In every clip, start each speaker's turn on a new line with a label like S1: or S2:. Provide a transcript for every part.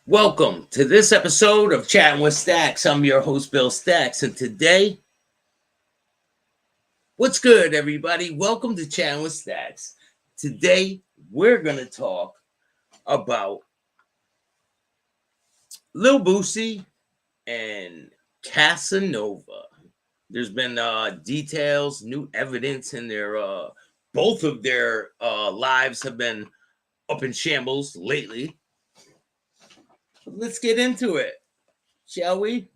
S1: Welcome to this episode of Chatting with Staxx. I'm your host, Bill Staxx, and today, what's good, everybody? Welcome to Chatting with Staxx. Today, we're going to talk about Lil Boosie and Cassanova. There's been details, new evidence in their both of their lives have been up in shambles lately. Let's get into it, shall we?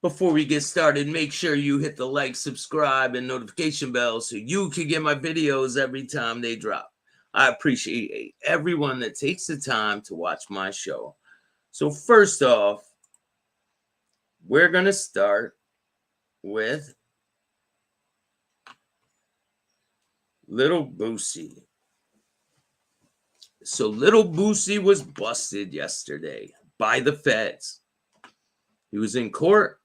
S1: Before we get started, make sure you hit the like, subscribe, and notification bell so you can get my videos every time they drop. I appreciate everyone that takes the time to watch my show. So first off, we're going to start with Little Boosie. So Little Boosie was busted yesterday by the feds. He was in court.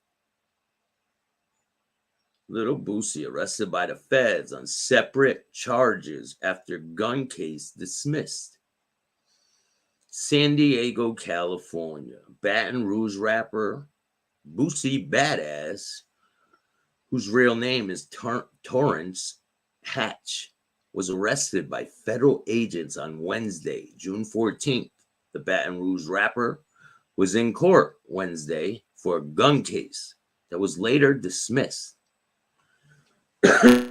S1: Little Boosie arrested by the feds on separate charges after gun case dismissed. San Diego, California. Baton Rouge rapper Boosie Badass, whose real name is Torrance Hatch, was arrested by federal agents on Wednesday, June 14th. The Baton Rouge rapper was in court Wednesday for a gun case that was later dismissed. A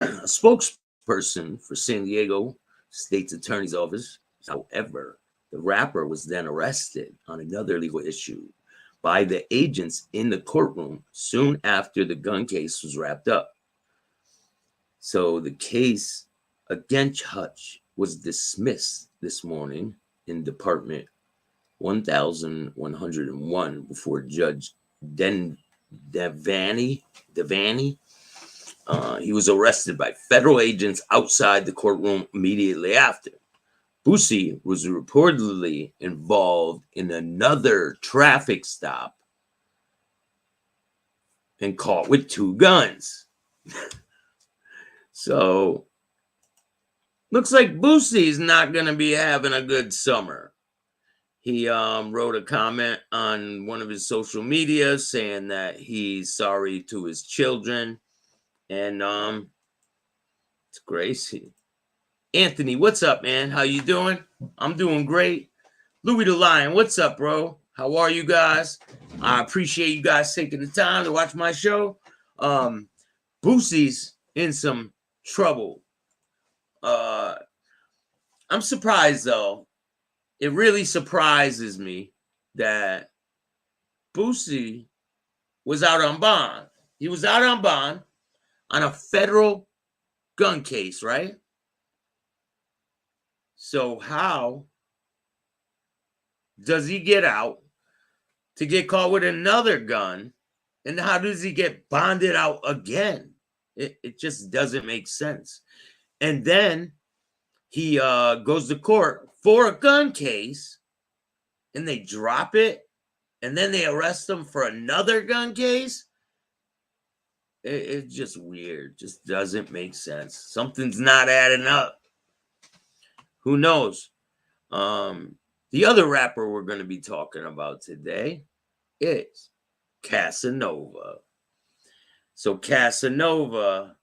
S1: spokesperson for San Diego State's Attorney's Office, however, the rapper was then arrested on another legal issue by the agents in the courtroom soon after the gun case was wrapped up. So the case against Hutch was dismissed this morning in Department 1101 before Judge Devaney. He was arrested by federal agents outside the courtroom immediately after. Boosie was reportedly involved in another traffic stop and caught with two guns. So, looks like Boosie's not going to be having a good summer. He wrote a comment on one of his social media saying that he's sorry to his children. And it's crazy. Anthony, what's up, man? How you doing? I'm doing great. Louis the Lion, what's up, bro? How are you guys? I appreciate you guys taking the time to watch my show. Boosie's in some trouble. I'm surprised, though. It really surprises me that Boosie was out on bond. He was out on bond on a federal gun case, right? So how does he get out to get caught with another gun? And how does he get bonded out again? It just doesn't make sense. And then he goes to court for a gun case and they drop it. And then they arrest him for another gun case. It's just weird. Just doesn't make sense. Something's not adding up. Who knows? The other rapper we're going to be talking about today is Cassanova. So Cassanova,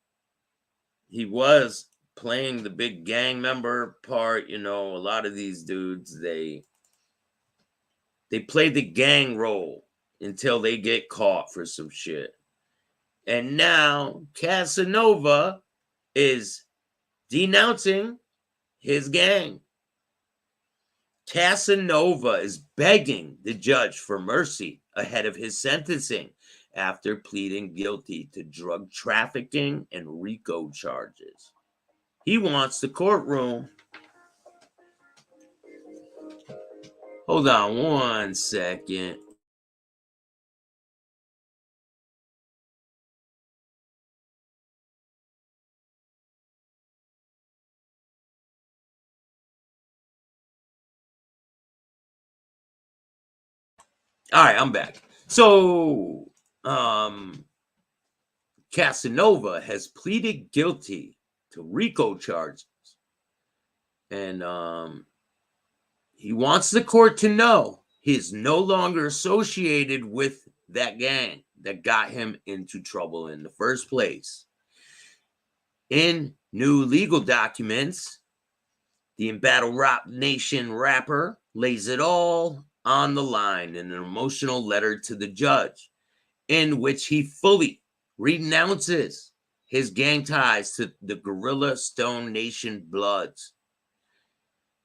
S1: he was playing the big gang member part. You know, a lot of these dudes, they play the gang role until they get caught for some shit. And now Cassanova is denouncing his gang. Cassanova is begging the judge for mercy ahead of his sentencing after pleading guilty to drug trafficking and RICO charges. He wants the courtroom. Hold on 1 second. All right, I'm back. So, Casanova has pleaded guilty to RICO charges. And he wants the court to know he's no longer associated with that gang that got him into trouble in the first place. In new legal documents, the Battle Rap Nation rapper lays it all on the line in an emotional letter to the judge, in which he fully renounces his gang ties to the Gorilla Stone Nation Bloods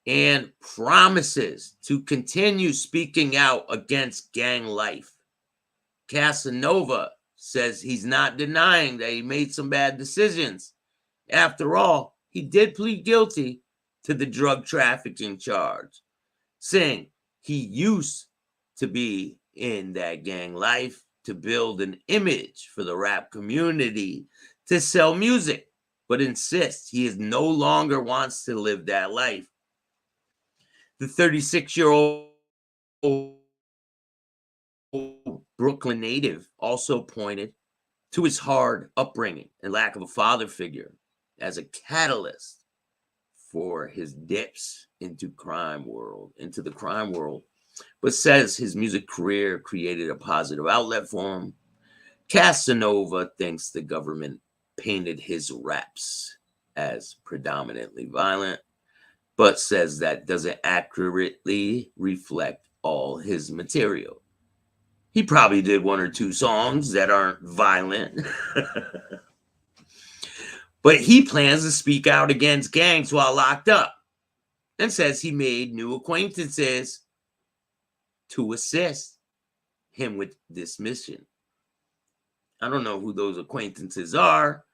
S1: and promises to continue speaking out against gang life. Cassanova says he's not denying that he made some bad decisions. After all, he did plead guilty to the drug trafficking charge, saying he used to be in that gang life to build an image for the rap community to sell music, but insists he is no longer wants to live that life. The 36-year-old Brooklyn native also pointed to his hard upbringing and lack of a father figure as a catalyst for his dips into the crime world, but says his music career created a positive outlet for him. Cassanova thinks the government painted his raps as predominantly violent, but says that doesn't accurately reflect all his material. He probably did one or two songs that aren't violent. But he plans to speak out against gangs while locked up and says he made new acquaintances to assist him with this mission. I don't know who those acquaintances are.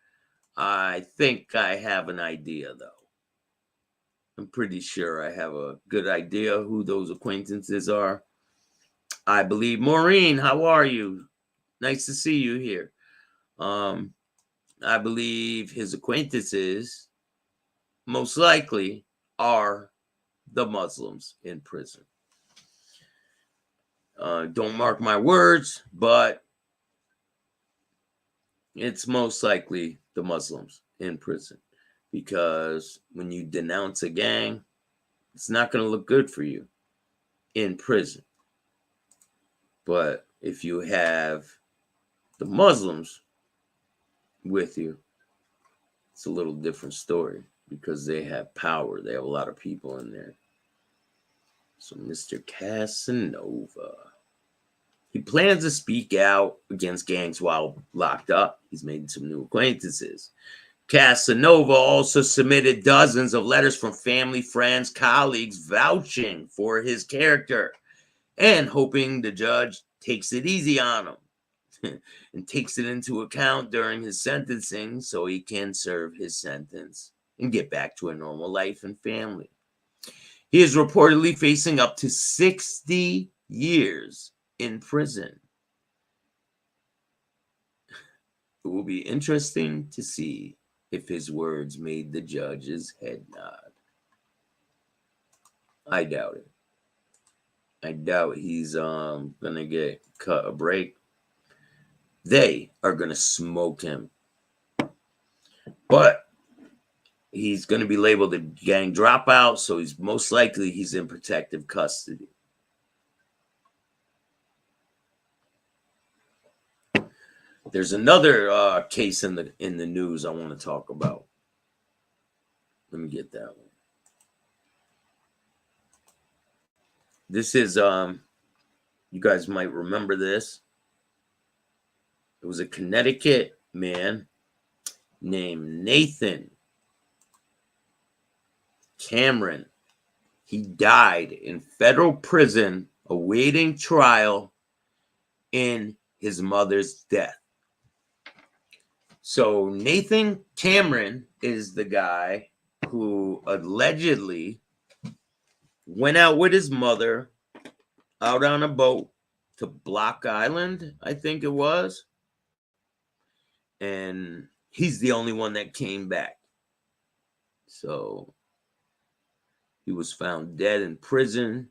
S1: I think I have an idea, though. I'm pretty sure I have a good idea who those acquaintances are. I believe Maureen, how are you? Nice to see you here. I believe his acquaintances most likely are the Muslims in prison. Don't mark my words, but it's most likely the Muslims in prison, because when you denounce a gang, it's not going to look good for you in prison. But if you have the Muslims with you, it's a little different story, because they have power. They have a lot of people in there. So Mr. Casanova, he plans to speak out against gangs while locked up. He's made some new acquaintances. Casanova also submitted dozens of letters from family, friends, colleagues vouching for his character and hoping the judge takes it easy on him and takes it into account during his sentencing so he can serve his sentence and get back to a normal life and family. He is reportedly facing up to 60 years in prison. It will be interesting to see if his words made the judge's head nod. I doubt it. I doubt he's gonna get cut a break. They are gonna smoke him. But he's gonna be labeled a gang dropout, so he's most likely he's in protective custody. There's another case in the news I want to talk about. Let me get that one. This is you guys might remember this. It was a Connecticut man named Nathan Cameron. He died in federal prison awaiting trial in his mother's death. So Nathan Cameron is the guy who allegedly went out with his mother out on a boat to Block Island, I think it was. And he's the only one that came back. So he was found dead in prison.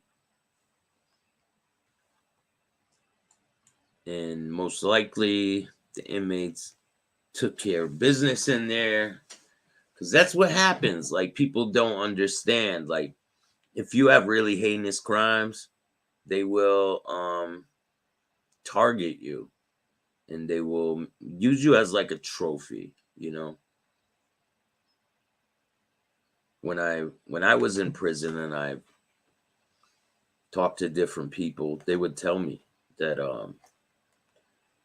S1: And most likely the inmates took care of business in there, Because that's what happens. Like, people don't understand. Like, if you have really heinous crimes, they will target you, and they will use you as like a trophy, you know. When I was in prison and I talked to different people, they would tell me that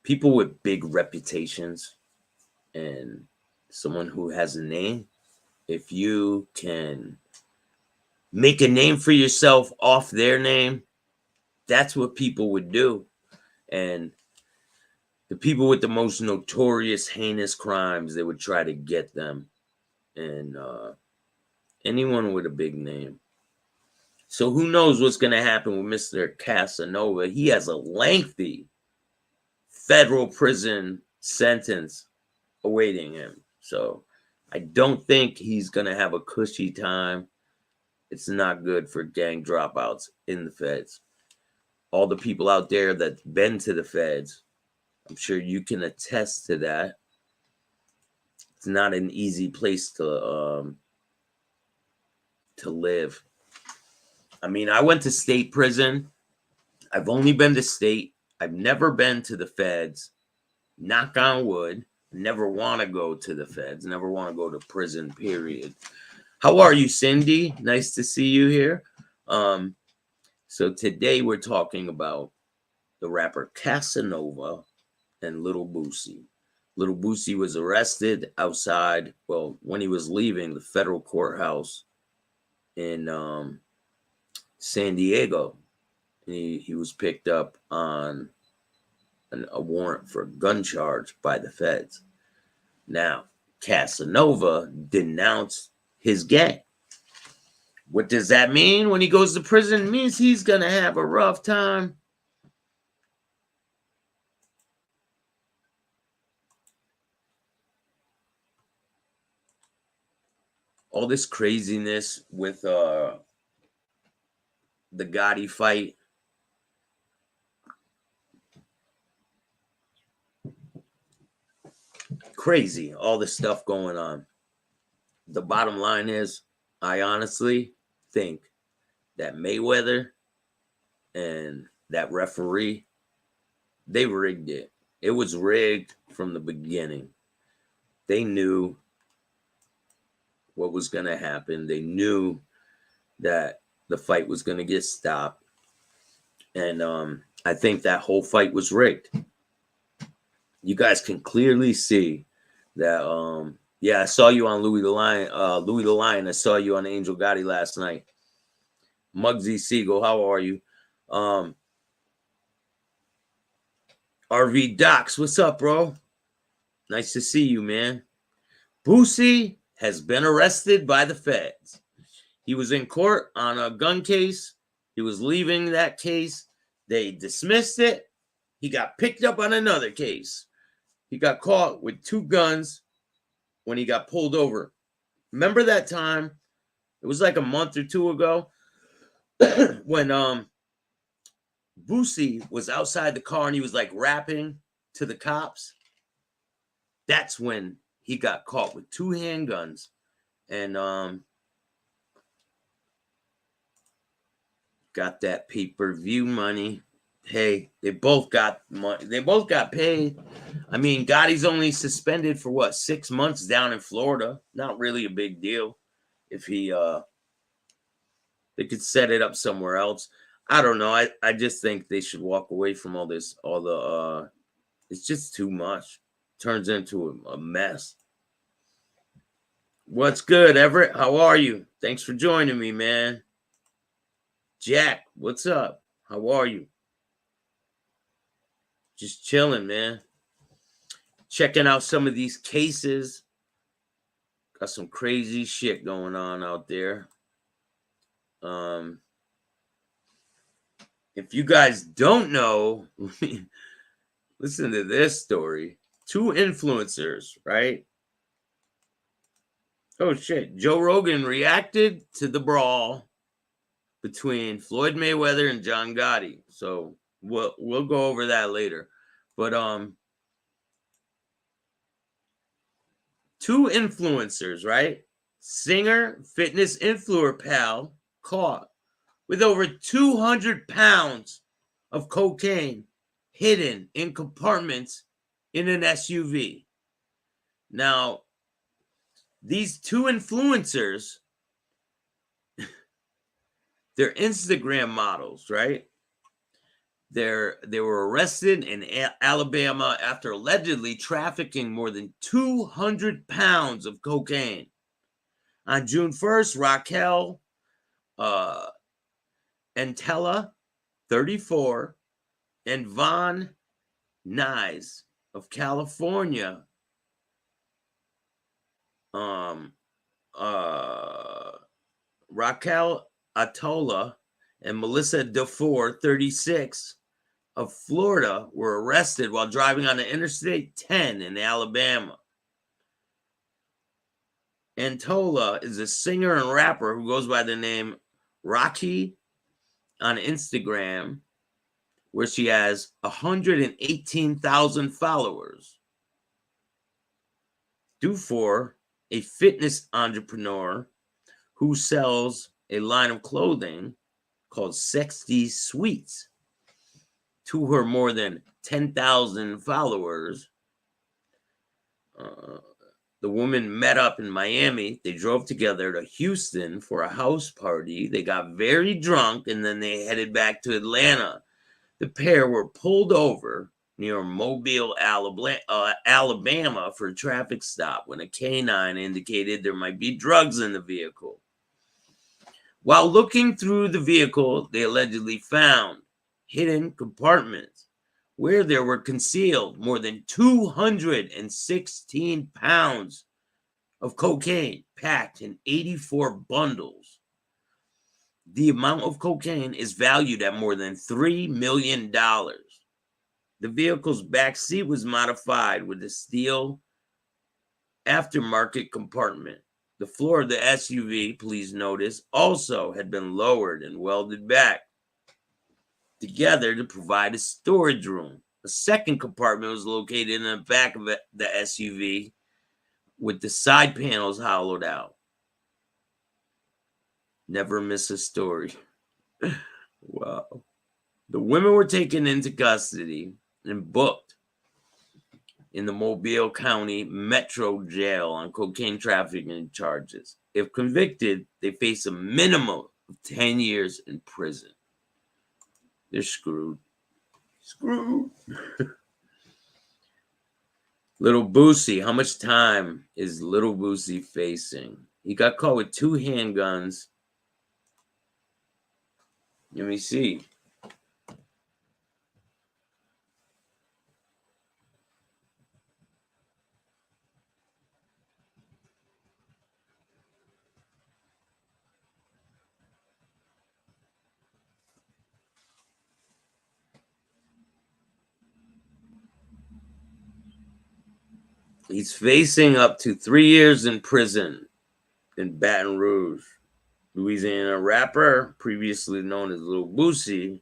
S1: people with big reputations and someone who has a name, if you can make a name for yourself off their name, that's what people would do. And the people with the most notorious, heinous crimes, they would try to get them. And anyone with a big name. So who knows what's going to happen with Mr. Cassanova? He has a lengthy federal prison sentence awaiting him. So I don't think he's going to have a cushy time. It's not good for gang dropouts in the feds. All the people out there that's been to the feds, I'm sure you can attest to that. It's not an easy place to live. I mean, I went to state prison. I've only been to state. I've never been to the feds. Knock on wood. Never want to go to the feds. Never want to go to prison, period. How are you, Cindy? Nice to see you here. So today we're talking about the rapper Cassanova and Little Boosie. Little Boosie was arrested outside, well, when he was leaving the federal courthouse in San Diego. He was picked up on a warrant for a gun charge by the feds. Now, Cassanova denounced his gang. What does that mean when he goes to prison? It means he's going to have a rough time. All this craziness with the Gotti fight. Crazy, all this stuff going on. The bottom line is, I honestly think that Mayweather and that referee, they rigged it. It was rigged from the beginning. They knew what was going to happen. They knew that the fight was going to get stopped. And I think that whole fight was rigged. You guys can clearly see that, yeah, I saw you on Louis the Lion. I saw you on Angel Gotti last night. Muggsy Siegel, how are you? RV Docs, what's up, bro? Nice to see you, man. Boosie has been arrested by the feds. He was in court on a gun case. He was leaving that case. They dismissed it. He got picked up on another case. He got caught with 2 guns when he got pulled over. Remember that time? It was like a month or 2 ago when Boosie was outside the car and he was like rapping to the cops. That's when he got caught with 2 handguns and got that pay-per-view money. Hey, they both got money. They both got paid. I mean, Gotti's only suspended for what, 6 months down in Florida. Not really a big deal. If he they could set it up somewhere else. I don't know. I just think they should walk away from all this. It's just too much. Turns into a mess. What's good, Everett? How are you? Thanks for joining me, man. Jack, what's up? How are you? Just chilling, man. Checking out some of these cases. Got some crazy shit going on out there. If you guys don't know, listen to this story. 2 influencers, right? Oh, shit. Joe Rogan reacted to the brawl between Floyd Mayweather and John Gotti. So we'll go over that later. But 2 influencers, right? Singer, fitness influencer pal, caught with over 200 pounds of cocaine hidden in compartments in an SUV. Now, these two influencers, they're Instagram models, right? They were arrested in Alabama after allegedly trafficking more than 200 pounds of cocaine. On June 1st, Raquel Entella, 34, and Von Nuys of California, Raquel Atola and Melissa Dufour, 36, of Florida, were arrested while driving on the Interstate 10 in Alabama. Antola is a singer and rapper who goes by the name Rocky on Instagram, where she has 118,000 followers. Dufour, a fitness entrepreneur who sells a line of clothing called Sexy Sweets to her more than 10,000 followers. The woman met up in Miami. They drove together to Houston for a house party. They got very drunk, and then they headed back to Atlanta. The pair were pulled over near Mobile, Alabama for a traffic stop when a canine indicated there might be drugs in the vehicle. While looking through the vehicle, they allegedly found hidden compartments where there were concealed more than 216 pounds of cocaine packed in 84 bundles. The amount of cocaine is valued at more than $3 million. The vehicle's back seat was modified with a steel aftermarket compartment. The floor of the SUV, please notice, also had been lowered and welded back together to provide a storage room. A second compartment was located in the back of the SUV with the side panels hollowed out. Never miss a story. Wow. The women were taken into custody and booked in the Mobile County Metro Jail on cocaine trafficking charges. If convicted, they face a minimum of 10 years in prison. They're screwed. Screwed. Little Boosie, how much time is Little Boosie facing? He got caught with 2 handguns. Let me see. He's facing up to 3 years in prison in Baton Rouge. Louisiana rapper, previously known as Lil Boosie,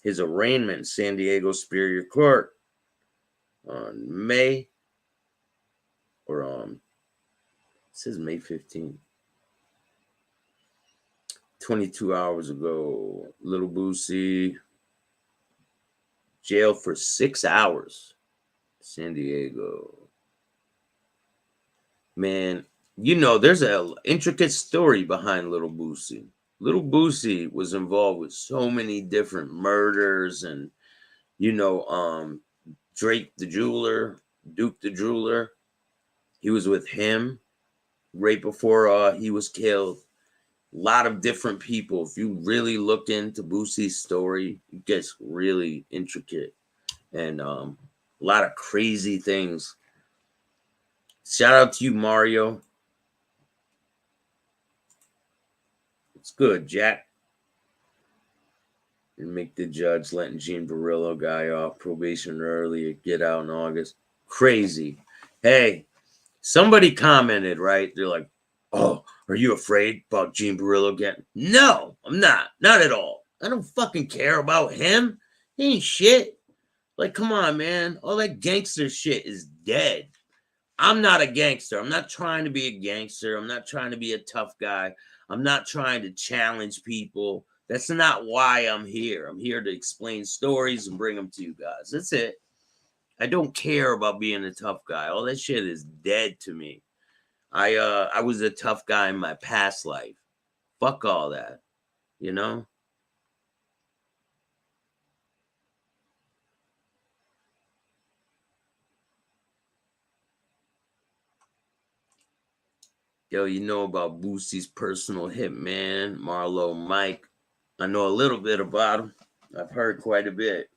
S1: his arraignment in San Diego Superior Court on May, it says May 15th. 22 hours ago, Lil Boosie jailed for 6 hours. San Diego. Man, you know, there's an intricate story behind Little Boosie. Little Boosie was involved with so many different murders and, Drake the jeweler, Duke the jeweler. He was with him right before he was killed. A lot of different people. If you really look into Boosie's story, it gets really intricate and a lot of crazy things. Shout out to you, Mario. It's good, Jack. And make the judge letting Gene Barillo guy off probation early, get out in August. Crazy. Hey, somebody commented, right? They're like, oh, are you afraid about Gene Barillo getting? No, I'm not. Not at all. I don't fucking care about him. He ain't shit. Like, come on, man. All that gangster shit is dead. I'm not a gangster. I'm not trying to be a gangster. I'm not trying to be a tough guy. I'm not trying to challenge people. That's not why I'm here. I'm here to explain stories and bring them to you guys. That's it. I don't care about being a tough guy. All that shit is dead to me. I was a tough guy in my past life. Fuck all that, you know? Yo, you know about Boosie's personal hitman, Marlo Mike. I know a little bit about him. I've heard quite a bit.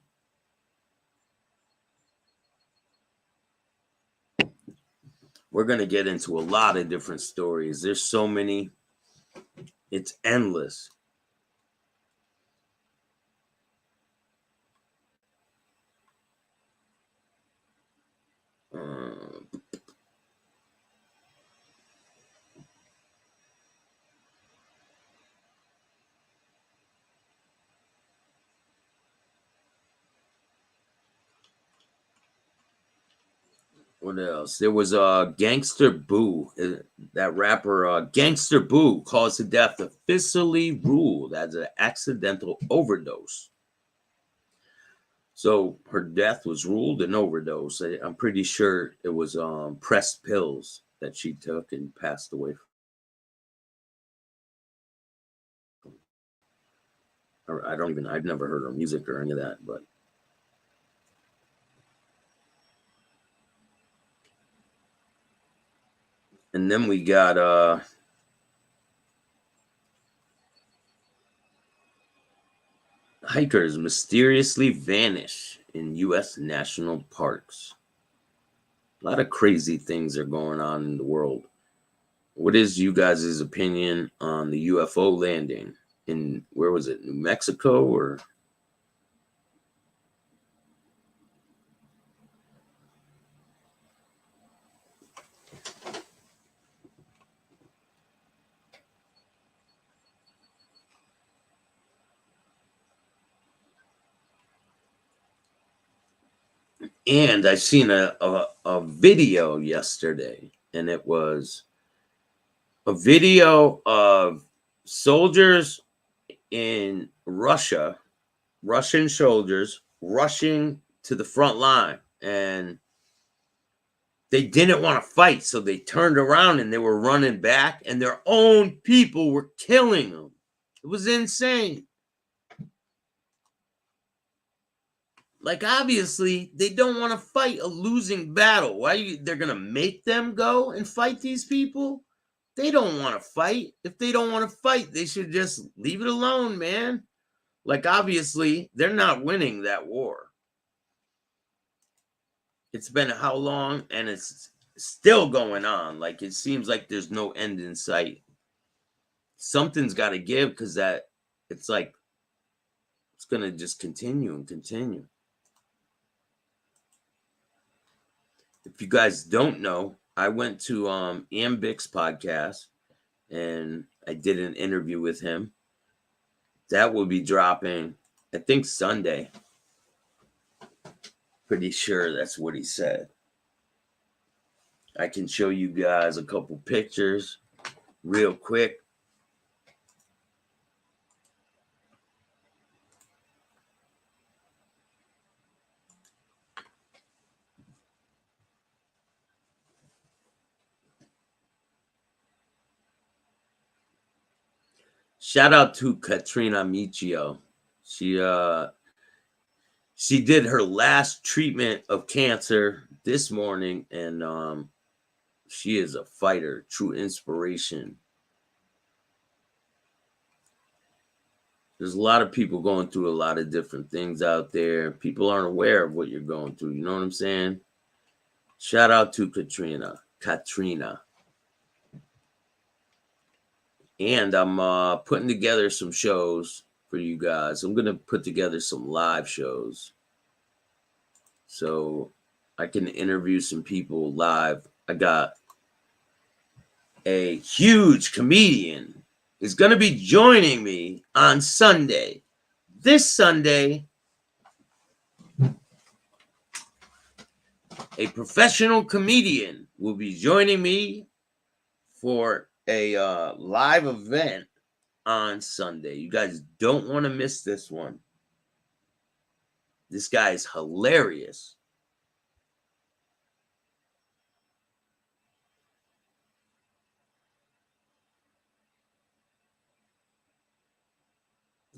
S1: We're going to get into a lot of different stories. There's so many. It's endless. What else? There was Gangster Boo. That rapper, Gangster Boo, caused the death officially ruled as an accidental overdose. So her death was ruled an overdose. I'm pretty sure it was pressed pills that she took and passed away. I've never heard her music or any of that, but and then we got hikers mysteriously vanish in U.S. national parks. A lot of crazy things are going on in the world. What is you guys' opinion on the UFO landing in, where was it, New Mexico or? And I seen a video yesterday, and it was a video of soldiers in Russia, Russian soldiers rushing to the front line, and they didn't want to fight, so they turned around and they were running back, and their own people were killing them. It was insane. Like, obviously, they don't want to fight a losing battle. They're going to make them go and fight these people? They don't want to fight. If they don't want to fight, they should just leave it alone, man. Like, obviously, they're not winning that war. It's been how long? And it's still going on. Like, it seems like there's no end in sight. Something's got to give, because that, it's like, it's going to just continue and continue. If you guys don't know, I went to Ambix podcast and I did an interview with him. That will be dropping, I think, Sunday. Pretty sure that's what he said. I can show you guys a couple pictures real quick. Shout out to Katrina Michio. She did her last treatment of cancer this morning, and she is a fighter, true inspiration. There's a lot of people going through a lot of different things out there. People aren't aware of what you're going through. You know what I'm saying? Shout out to Katrina. And I'm putting together some shows for you guys. I'm going to put together some live shows so I can interview some people live. I got a huge comedian is going to be joining me on Sunday. This Sunday, a professional comedian will be joining me for a live event on Sunday. You guys don't want to miss this one. This guy is hilarious.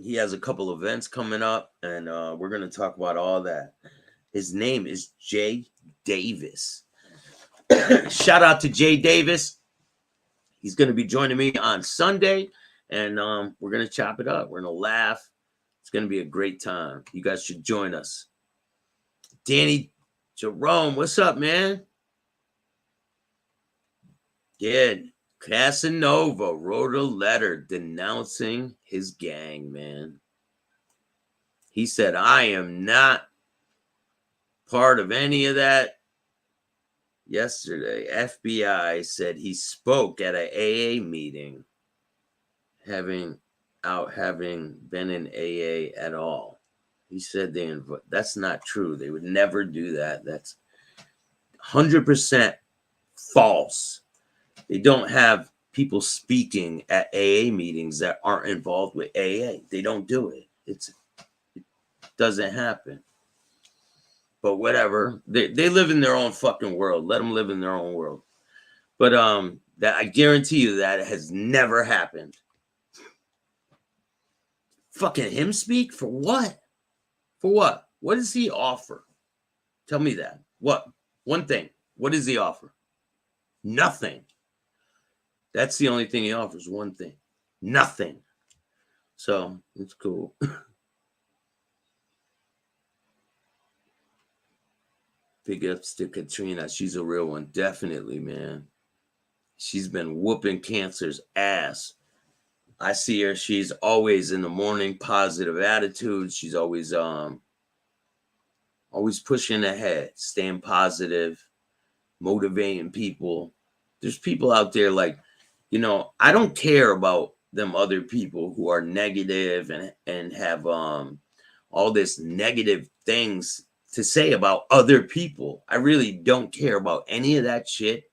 S1: He has a couple events coming up, and we're going to talk about all that. His name is Jay Davis. Shout out to Jay Davis. He's going to be joining me on Sunday, and we're going to chop it up. We're going to laugh. It's going to be a great time. You guys should join us. Danny Jerome, what's up, man? Yeah, Casanova wrote a letter denouncing his gang, man. He said, I am not part of any of that. Yesterday, FBI said he spoke at an AA meeting, having been in AA at all. He said that's not true. They would never do that. That's 100% false. They don't have people speaking at AA meetings that aren't involved with AA. They don't do it. It doesn't happen. But whatever. They live in their own fucking world. Let them live in their own world. But that I guarantee you that has never happened. Fucking him speak? For what? For what? What does he offer? Tell me that. What? One thing. What does he offer? Nothing. That's the only thing he offers. One thing. Nothing. So it's cool. Big ups to Katrina. She's a real one. Definitely, man. She's been whooping cancer's ass. I see her. She's always in the morning, positive attitude. She's always pushing ahead, staying positive, motivating people. There's people out there like, I don't care about them other people who are negative and have all this negative things to say about other people. I really don't care about any of that shit.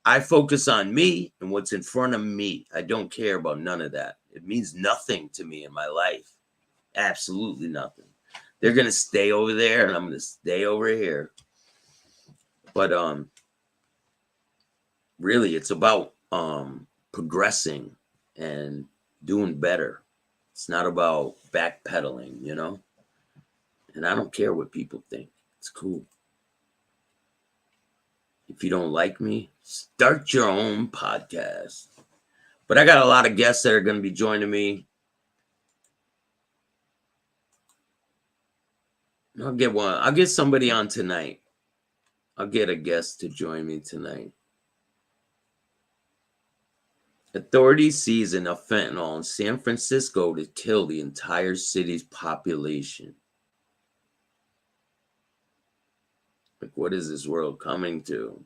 S1: I focus on me and what's in front of me. I don't care about none of that. It means nothing to me in my life. Absolutely nothing. They're going to stay over there and I'm going to stay over here. But really it's about progressing and doing better. It's not about backpedaling, And I don't care what people think. It's cool. If you don't like me, start your own podcast. But I got a lot of guests that are going to be joining me. I'll get one. I'll get somebody on tonight. I'll get a guest to join me tonight. Authorities seize enough fentanyl in San Francisco to kill the entire city's population. Like, what is this world coming to?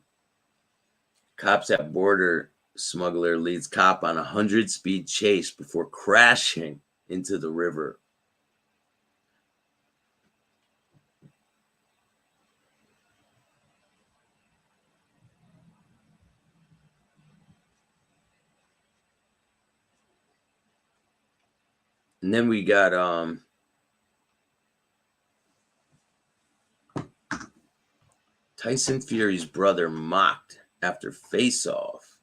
S1: Cops at border smuggler leads cop on a 100-speed chase before crashing into the river. And then we got Tyson Fury's brother mocked after face-off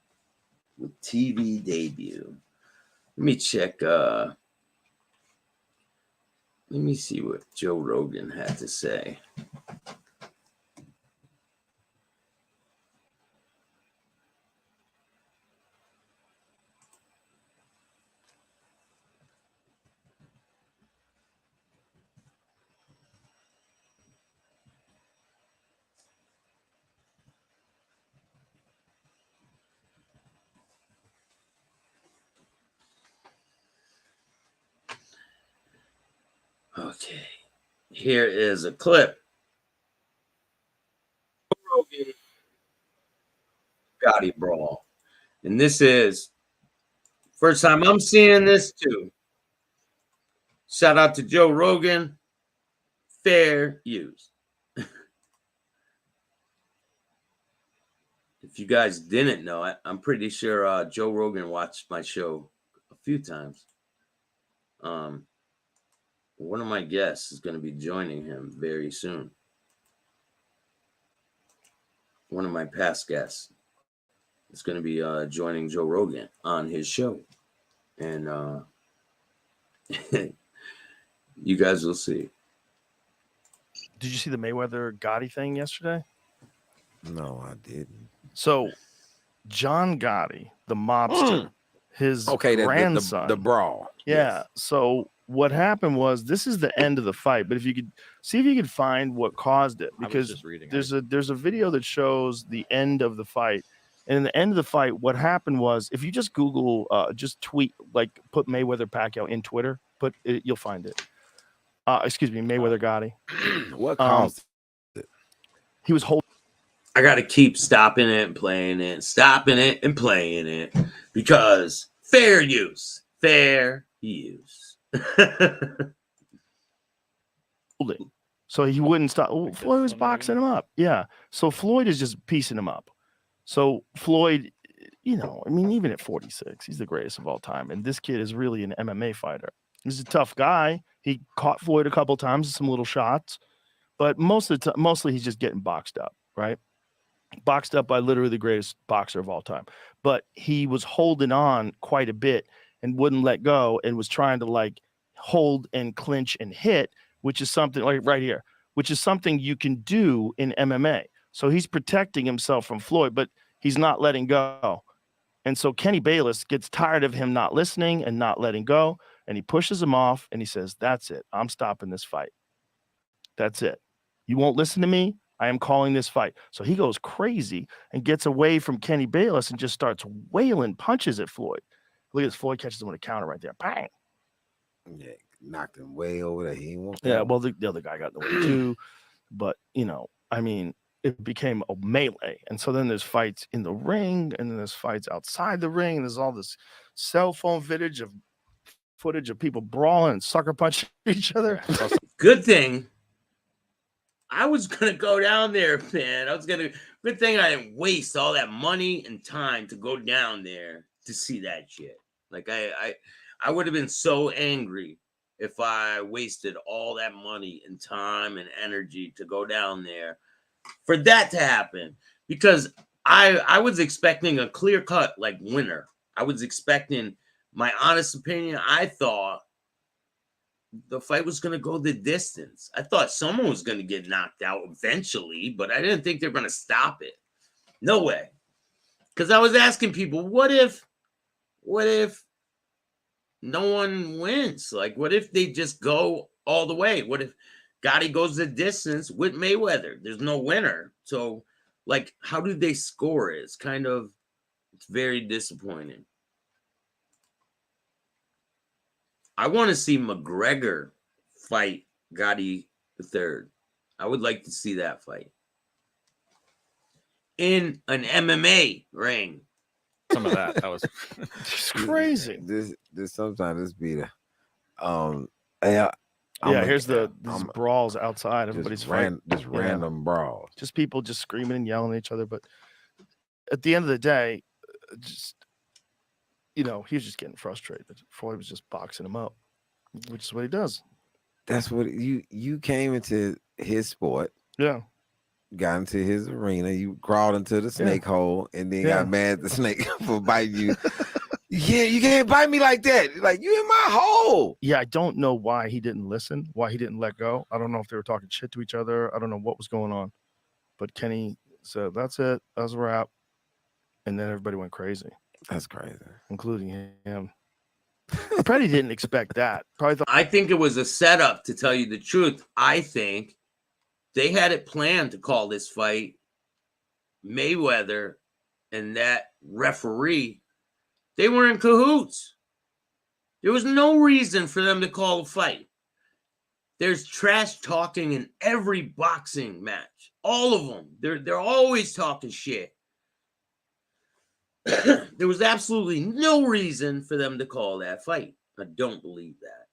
S1: with TV debut. Let me check. Let me see what Joe Rogan had to say. Okay, here is a clip. Rogan Gotti brawl, and this is first time I'm seeing this too. Shout out to Joe Rogan. Fair use. if you guys didn't know, I'm pretty sure Joe Rogan watched my show a few times. One of my guests is going to be joining him very soon. One of my past guests is going to be joining Joe Rogan on his show. And you guys will see.
S2: Did you see the Mayweather Gotti thing yesterday?
S3: No, I didn't.
S2: So, John Gotti, the mobster, his grandson.
S3: The brawl.
S2: Yeah.
S3: Yes.
S2: So, what happened was, this is the end of the fight. But if you could see if you could find what caused it, because there's a video that shows the end of the fight. And in the end of the fight, what happened was, if you just Google, just tweet, like put Mayweather Pacquiao in Twitter, you'll find it. Excuse me, Mayweather Gotti.
S3: What caused it?
S2: He was holding.
S1: I got to keep stopping it and playing it, stopping it and playing it, because fair use.
S2: So he wouldn't stop. Floyd was boxing him up. Yeah. So Floyd is just piecing him up. So Floyd, I mean, even at 46, he's the greatest of all time. And this kid is really an MMA fighter. He's a tough guy. He caught Floyd a couple times, some little shots, but mostly he's just getting boxed up, right? Boxed up by literally the greatest boxer of all time. But he was holding on quite a bit and wouldn't let go, and was trying to like hold and clinch and hit, which is something like right here, which is something you can do in MMA. So he's protecting himself from Floyd, but he's not letting go. And so Kenny Bayless gets tired of him not listening and not letting go, and he pushes him off, and he says, "That's it. I'm stopping this fight. That's it. You won't listen to me. I am calling this fight." So he goes crazy and gets away from Kenny Bayless and just starts wailing punches at Floyd. Look at this. Floyd catches him with a counter right there. Bang.
S3: Yeah, knocked him way over there. He won't.
S2: Yeah, well, the other guy got in the way too. But, I mean, it became a melee. And so then there's fights in the ring, and then there's fights outside the ring. And there's all this cell phone footage of people brawling and sucker punching each other.
S1: Good thing I was going to go down there, man. Good thing I didn't waste all that money and time to go down there to see that shit. Like, I would have been so angry if I wasted all that money and time and energy to go down there for that to happen, because I was expecting a clear-cut like winner. I was expecting, my honest opinion, I thought the fight was going to go the distance. I thought someone was going to get knocked out eventually, but I didn't think they were going to stop it. No way. Because I was asking people, what if no one wins? Like, what if they just go all the way? What if Gotti goes the distance with Mayweather? There's no winner. So, like, how do they score it? It's very disappointing. I want to see McGregor fight Gotti III. I would like to see that fight in an MMA ring.
S4: Some of that was
S2: crazy.
S3: This sometimes this be the
S2: here's these brawls outside. Everybody's fighting.
S3: Random brawls.
S2: Just people just screaming and yelling at each other. But at the end of the day, he was just getting frustrated. Floyd was just boxing him up, which is what he does.
S3: That's what you came into his sport.
S2: Yeah.
S3: Got into his arena. You crawled into the snake hole, and then got mad at the snake for biting you. Yeah, you can't bite me like that. Like, you in my hole.
S2: Yeah, I don't know why he didn't listen, why he didn't let go. I don't know if they were talking shit to each other. I don't know what was going on. But Kenny said, "That's it. That's a wrap." And then everybody went crazy.
S3: That's crazy.
S2: Including him. I probably didn't expect that.
S1: I think it was a setup, to tell you the truth. I think they had it planned to call this fight. Mayweather and that referee, they were in cahoots. There was no reason for them to call a fight. There's trash talking in every boxing match. All of them. They're always talking shit. There was absolutely no reason for them to call that fight. I don't believe that.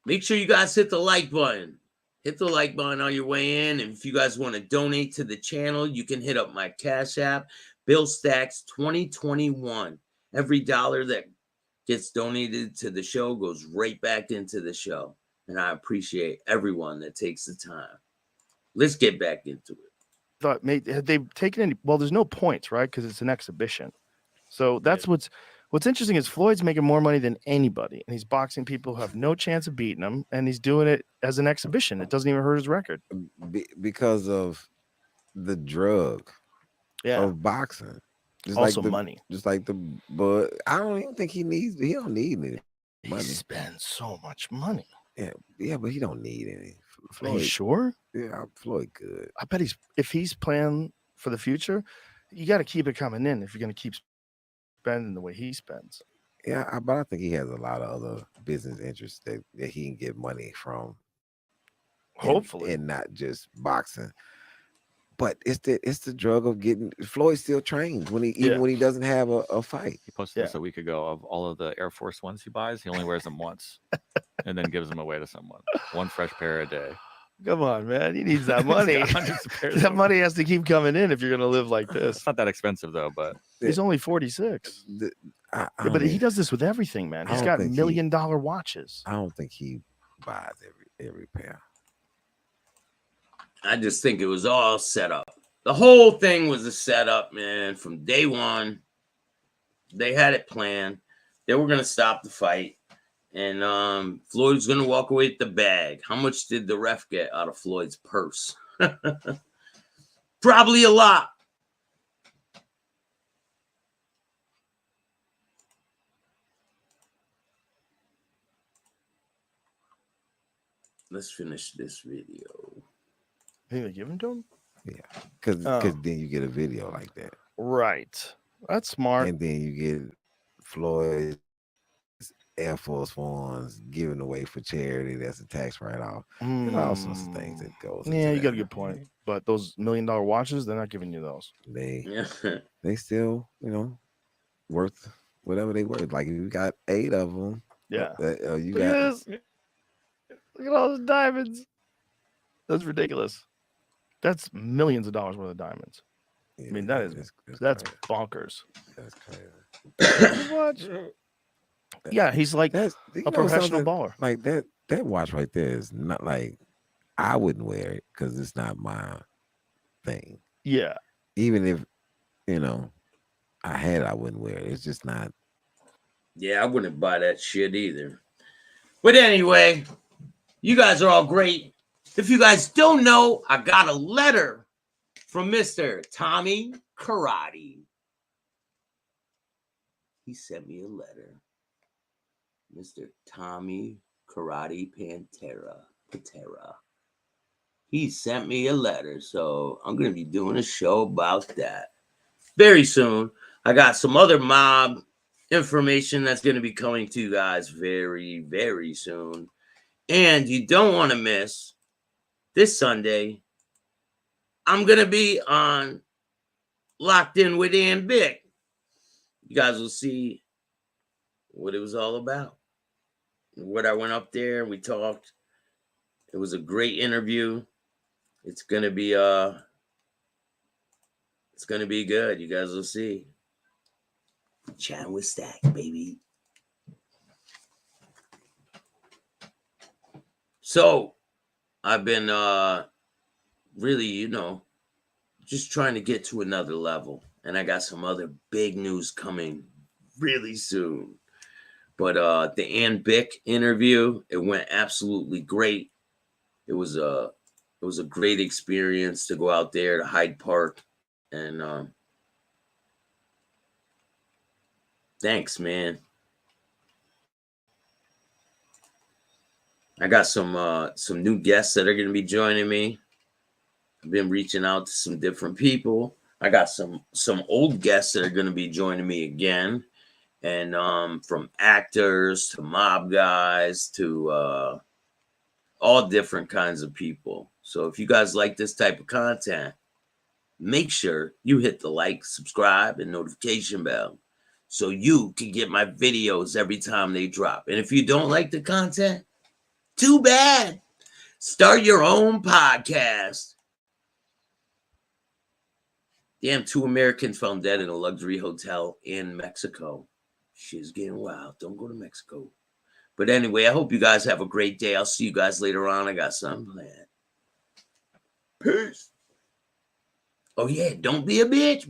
S1: Make sure you guys hit the like button. hit the like button on your way in. And if you guys want to donate to the channel, you can hit up my Cash App, Bill Staxx 2021. Every dollar that gets donated to the show goes right back into the show. And I appreciate everyone that takes the time. Let's get back into it.
S2: Thought, mate, had they taken any? Well, there's no points, right? Because it's an exhibition. So that's what's interesting is Floyd's making more money than anybody, and he's boxing people who have no chance of beating him, and he's doing it as an exhibition. It doesn't even hurt his record
S3: because of the drug of boxing. Just
S2: also
S3: like
S2: money.
S3: Just like but I don't even think he don't need any money.
S2: He spends so much money.
S3: Yeah, but he don't need any.
S2: Floyd, are you sure?
S3: Yeah, Floyd good.
S2: I bet if he's planning for the future, you got to keep it coming in if you're going to keep spending the way he spends.
S3: Yeah, but I think he has a lot of other business interests that he can get money from.
S2: Hopefully,
S3: and not just boxing. But it's the drug of getting. Floyd still trains when even when he doesn't have a fight.
S4: He posted this a week ago of all of the Air Force Ones he buys. He only wears them once, and then gives them away to someone. One fresh pair a day.
S2: Come on, man. He needs that money. That money has to keep coming in if you're going to live like this.
S4: It's not that expensive though, but
S2: he's only 46. But he does this with everything, man. He's got $1 million watches.
S3: I don't think he buys every pair.
S1: I just think it was all set up. The whole thing was a setup, man. From day one, they had it planned. They were going to stop the fight. And Floyd was going to walk away with the bag. How much did the ref get out of Floyd's purse? Probably a lot. Let's finish this video.
S2: Think they give him to him?
S3: Yeah, because then you get a video like that.
S2: Right. That's smart.
S3: And then you get Floyd's Air Force Ones given away for charity. That's a tax write-off. And all sorts of things that goes.
S2: Yeah, you got a good point. But those $1 million watches, they're not giving you those.
S3: They still, worth whatever they worth. Like if you got 8 of them.
S2: Yeah.
S3: You got.
S2: Look at all those diamonds. That's ridiculous. That's millions of dollars worth of diamonds. Yeah, I mean, that's bonkers.
S3: That's crazy.
S2: Watch. Yeah, he's like a professional baller.
S3: Like that watch right there is not like I wouldn't wear it because it's not my thing.
S2: Yeah.
S3: Even if I had it, I wouldn't wear it. It's just not.
S1: Yeah, I wouldn't buy that shit either. But anyway, you guys are all great. If you guys don't know, I got a letter from Mr. Tommy Karate. He sent me a letter. Mr. Tommy Karate Patera. He sent me a letter, so I'm going to be doing a show about that very soon. I got some other mob information that's going to be coming to you guys very, very soon. And you don't want to miss this Sunday, I'm going to be on Locked In with Ann Bick. You guys will see what it was all about. What I went up there, we talked. It was a great interview. It's going to be good. You guys will see. Chatting with Staxx, baby. So, I've been really, just trying to get to another level. And I got some other big news coming really soon. But the Ann Bick interview, it went absolutely great. It was a great experience to go out there to Hyde Park. And thanks, man. I got some new guests that are going to be joining me. I've been reaching out to some different people. I got some old guests that are going to be joining me again. And from actors to mob guys to all different kinds of people. So if you guys like this type of content, make sure you hit the like, subscribe, and notification bell so you can get my videos every time they drop. And if you don't like the content, too bad. Start your own podcast. Damn, 2 Americans found dead in a luxury hotel in Mexico. Shit's getting wild. Don't go to Mexico. But anyway, I hope you guys have a great day. I'll see you guys later on. I got something planned. Peace. Oh, yeah. Don't be a bitch.